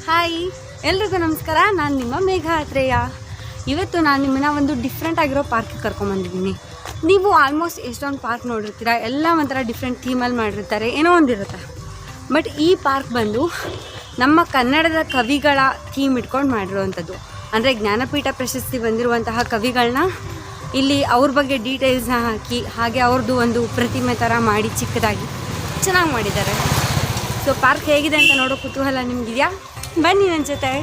Hi, ಎಲ್ರಿಗೂ ನಮಸ್ಕಾರ. ನಾನು ನಿಮ್ಮ ಮೇಘ ಆತ್ರೇಯ. ಇವತ್ತು ನಾನು ನಿಮ್ಮನ್ನ ಒಂದು ಡಿಫ್ರೆಂಟ್ ಆಗಿರೋ ಪಾರ್ಕಿಗೆ ಕರ್ಕೊಂಬಂದಿದ್ದೀನಿ. ನೀವು ಆಲ್ಮೋಸ್ಟ್ ಎಷ್ಟೊಂದು ಪಾರ್ಕ್ ನೋಡಿರ್ತೀರ, ಎಲ್ಲ ಒಂಥರ ಡಿಫ್ರೆಂಟ್ ಥೀಮಲ್ಲಿ ಮಾಡಿರ್ತಾರೆ, ಏನೋ ಒಂದಿರುತ್ತೆ. ಬಟ್ ಈ ಪಾರ್ಕ್ ಬಂದು ನಮ್ಮ ಕನ್ನಡದ ಕವಿಗಳ ಥೀಮ್ ಇಟ್ಕೊಂಡು ಮಾಡಿರುವಂಥದ್ದು. ಅಂದರೆ ಜ್ಞಾನಪೀಠ ಪ್ರಶಸ್ತಿ ಬಂದಿರುವಂತಹ ಕವಿಗಳನ್ನ ಇಲ್ಲಿ ಅವ್ರ ಬಗ್ಗೆ ಡೀಟೇಲ್ಸ್ನ ಹಾಕಿ, ಹಾಗೆ ಅವ್ರದ್ದು ಒಂದು ಪ್ರತಿಮೆ ಥರ ಮಾಡಿ ಚಿಕ್ಕದಾಗಿ ಚೆನ್ನಾಗಿ ಮಾಡಿದ್ದಾರೆ. ಸೊ ಪಾರ್ಕ್ ಹೇಗಿದೆ ಅಂತ ನೋಡೋ ಕುತೂಹಲ ನಿಮಗಿದೆಯಾ? ಬನ್ನಿ ನನ್ನ ಜೊತೆ.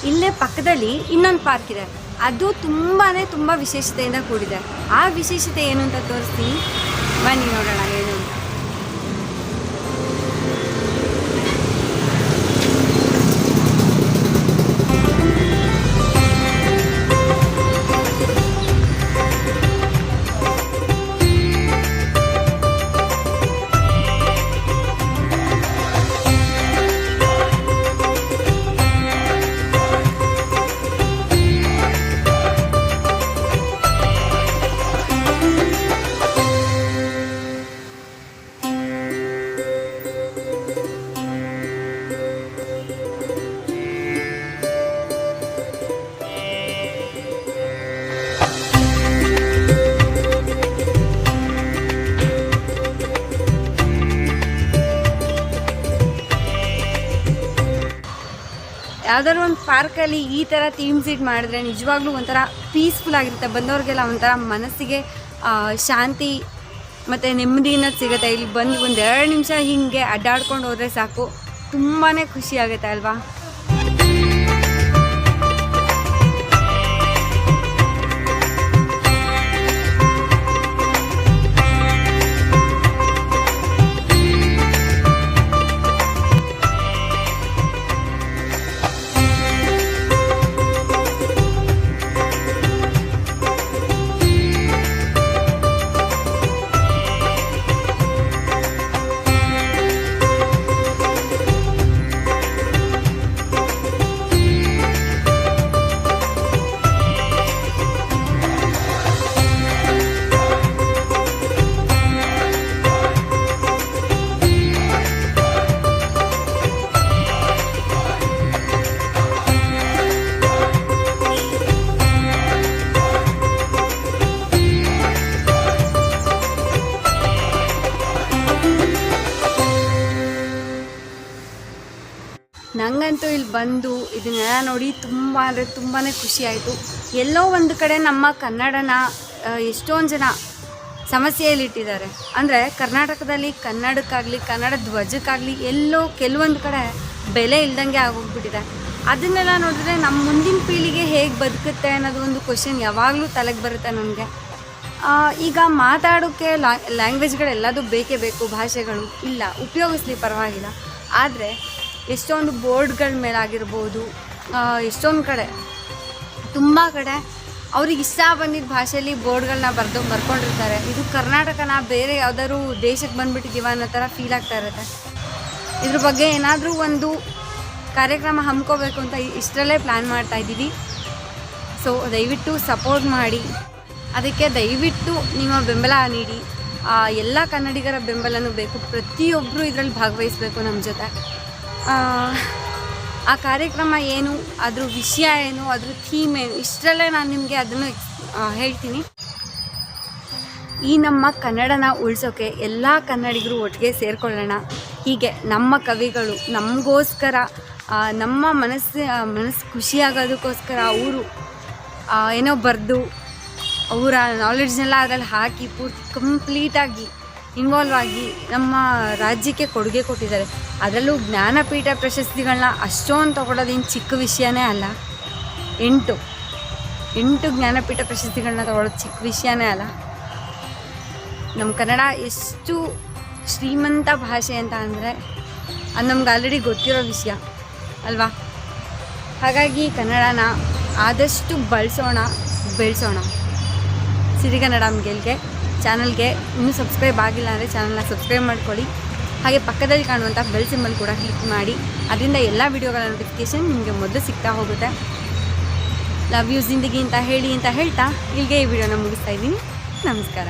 ಇಲ್ಲೇ ಪಕ್ಕದಲ್ಲಿ ಇನ್ನೊಂದು ಪಾರ್ಕ್ ಇದೆ. ಅದು ತುಂಬ ವಿಶೇಷತೆಯಿಂದ ಕೂಡಿದೆ. ಆ ವಿಶೇಷತೆ ಏನು ಅಂತ ತೋರಿಸ್ತೀನಿ, ಬನ್ನಿ ನೋಡೋಣ ಏನು ಅಂತ. ಯಾವ್ದಾದ್ರು ಒಂದು ಪಾರ್ಕಲ್ಲಿ ಈ ಥರ ಥೀಮ್ ಸೀಟ್ ಮಾಡಿದ್ರೆ ನಿಜವಾಗ್ಲೂ ಒಂಥರ ಪೀಸ್ಫುಲ್ ಆಗಿರುತ್ತೆ. ಬಂದವ್ರಿಗೆಲ್ಲ ಒಂಥರ ಮನಸ್ಸಿಗೆ ಶಾಂತಿ ಮತ್ತು ನೆಮ್ಮದಿನ ಸಿಗುತ್ತೆ. ಇಲ್ಲಿ ಬಂದು ಒಂದು 2 ನಿಮಿಷ ಹೀಗೆ ಅಡ್ಡಾಡ್ಕೊಂಡು ಹೋದರೆ ಸಾಕು, ತುಂಬಾ ಖುಷಿ ಆಗುತ್ತೆ ಅಲ್ವಾ? ನನಗಂತೂ ಇಲ್ಲಿ ಬಂದು ಇದನ್ನೆಲ್ಲ ನೋಡಿ ತುಂಬ ಅಂದರೆ ತುಂಬಾ ಖುಷಿ ಆಯಿತು. ಎಲ್ಲೋ ಒಂದು ಕಡೆ ನಮ್ಮ ಕನ್ನಡನ ಎಷ್ಟೊಂದು ಜನ ಸಮಸ್ಯೆಯಲ್ಲಿಟ್ಟಿದ್ದಾರೆ. ಅಂದರೆ ಕರ್ನಾಟಕದಲ್ಲಿ ಕನ್ನಡಕ್ಕಾಗಲಿ ಕನ್ನಡ ಧ್ವಜಕ್ಕಾಗಲಿ ಎಲ್ಲೋ ಕೆಲವೊಂದು ಕಡೆ ಬೆಲೆ ಇಲ್ದಂಗೆ ಆಗೋಗ್ಬಿಟ್ಟಿದೆ. ಅದನ್ನೆಲ್ಲ ನೋಡಿದ್ರೆ ನಮ್ಮ ಮುಂದಿನ ಪೀಳಿಗೆ ಹೇಗೆ ಬದುಕುತ್ತೆ ಅನ್ನೋದು ಒಂದು ಕ್ವಶನ್ ಯಾವಾಗಲೂ ತಲೆಗೆ ಬರುತ್ತೆ ನನಗೆ. ಈಗ ಮಾತಾಡೋಕ್ಕೆ ಲ್ಯಾಂಗ್ವೇಜ್ಗಳೆಲ್ಲದೂ ಬೇಕೇ ಬೇಕು, ಭಾಷೆಗಳು ಇಲ್ಲ ಉಪಯೋಗಿಸ್ಲಿ ಪರವಾಗಿಲ್ಲ. ಆದರೆ ಎಷ್ಟೊಂದು ಬೋರ್ಡ್ಗಳ ಮೇಲಾಗಿರ್ಬೋದು, ಎಷ್ಟೊಂದು ಕಡೆ ತುಂಬ ಕಡೆ ಅವ್ರಿಗೆ ಇಷ್ಟ ಬಂದಿದ್ದ ಭಾಷೆಯಲ್ಲಿ ಬೋರ್ಡ್ಗಳನ್ನ ಬರ್ಕೊಂಡಿರ್ತಾರೆ. ಇದು ಕರ್ನಾಟಕನ ಬೇರೆ ಯಾವುದಾದ್ರು ದೇಶಕ್ಕೆ ಬಂದುಬಿಟ್ಟಿದ್ದೀವ ಅನ್ನೋ ಥರ ಫೀಲ್ ಆಗ್ತಾ ಇರುತ್ತೆ. ಇದ್ರ ಬಗ್ಗೆ ಏನಾದರೂ ಒಂದು ಕಾರ್ಯಕ್ರಮ ಹಮ್ಮಿಕೋಬೇಕು ಅಂತ ಇಷ್ಟರಲ್ಲೇ ಪ್ಲ್ಯಾನ್ ಮಾಡ್ತಾಯಿದ್ದೀವಿ. ಸೊ ದಯವಿಟ್ಟು ಸಪೋರ್ಟ್ ಮಾಡಿ, ಅದಕ್ಕೆ ದಯವಿಟ್ಟು ನಿಮ್ಮ ಬೆಂಬಲ ನೀಡಿ. ಎಲ್ಲ ಕನ್ನಡಿಗರ ಬೆಂಬಲನೂ ಬೇಕು. ಪ್ರತಿಯೊಬ್ಬರು ಇದರಲ್ಲಿ ಭಾಗವಹಿಸಬೇಕು ನಮ್ಮ ಜೊತೆ. ಆ ಕಾರ್ಯಕ್ರಮ ಏನು, ಅದ್ರ ವಿಷಯ ಏನು, ಅದ್ರ ಥೀಮ್ ಏನು, ಇಷ್ಟರಲ್ಲೇ ನಾನು ನಿಮಗೆ ಅದನ್ನು ಹೇಳ್ತೀನಿ. ಈ ನಮ್ಮ ಕನ್ನಡನ ಉಳಿಸೋಕ್ಕೆ ಎಲ್ಲ ಕನ್ನಡಿಗರು ಒಟ್ಟಿಗೆ ಸೇರಿಕೊಳ್ಳೋಣ. ಹೀಗೆ ನಮ್ಮ ಕವಿಗಳು ನಮಗೋಸ್ಕರ, ನಮ್ಮ ಮನಸ್ಸು ಖುಷಿಯಾಗೋದಕ್ಕೋಸ್ಕರ ಅವರು ಏನೋ ಬರೆದು ಅವರ ನಾಲೆಡ್ಜ್ನೆಲ್ಲ ಅದರಲ್ಲಿ ಹಾಕಿ ಪೂರ್ತಿ ಕಂಪ್ಲೀಟಾಗಿ ಇನ್ವಾಲ್ವ್ ಆಗಿ ನಮ್ಮ ರಾಜ್ಯಕ್ಕೆ ಕೊಡುಗೆ ಕೊಟ್ಟಿದ್ದಾರೆ. ಅದರಲ್ಲೂ ಜ್ಞಾನಪೀಠ ಪ್ರಶಸ್ತಿಗಳನ್ನ ಅಷ್ಟೊಂದು ತೊಗೊಳೋದೇನು ಚಿಕ್ಕ ವಿಷಯನೇ ಅಲ್ಲ. 8 ಜ್ಞಾನಪೀಠ ಪ್ರಶಸ್ತಿಗಳನ್ನ ತೊಗೊಳೋದು ಚಿಕ್ಕ ವಿಷಯನೇ ಅಲ್ಲ. ನಮ್ಮ ಕನ್ನಡ ಎಷ್ಟು ಶ್ರೀಮಂತ ಭಾಷೆ ಅಂತ ಅಂದರೆ ಅದು ನಮ್ಗೆ ಆಲ್ರೆಡಿ ಗೊತ್ತಿರೋ ವಿಷಯ ಅಲ್ವಾ. ಹಾಗಾಗಿ ಕನ್ನಡನ ಆದಷ್ಟು ಬಳಸೋಣ, ಬೆಳೆಸೋಣ. ಸಿರಿಗನ್ನಡ ಗೆಲ್ಗೆ ಚಾನಲ್ಗೆ ಇನ್ನೂ ಸಬ್ಸ್ಕ್ರೈಬ್ ಆಗಿಲ್ಲ ಅಂದರೆ ಚಾನಲ್ನ ಸಬ್ಸ್ಕ್ರೈಬ್ ಮಾಡ್ಕೊಳ್ಳಿ. ಹಾಗೆ ಪಕ್ಕದಲ್ಲಿ ಕಾಣುವಂಥ ಬೆಲ್ ಸಿಂಬಲ್ ಕೂಡ ಕ್ಲಿಕ್ ಮಾಡಿ. ಅದರಿಂದ ಎಲ್ಲ ವೀಡಿಯೋಗಳ ನೋಟಿಫಿಕೇಷನ್ ನಿಮಗೆ ಮೊದಲು ಸಿಗ್ತಾ ಹೋಗುತ್ತೆ. ಲವ್ ಯು ಜಿಂದಗಿ ಅಂತ ಹೇಳ್ತಾ ಇಲ್ಲಿಗೆ ಈ ವಿಡಿಯೋನ ಮುಗಿಸ್ತಾ ಇದ್ದೀನಿ. ನಮಸ್ಕಾರ.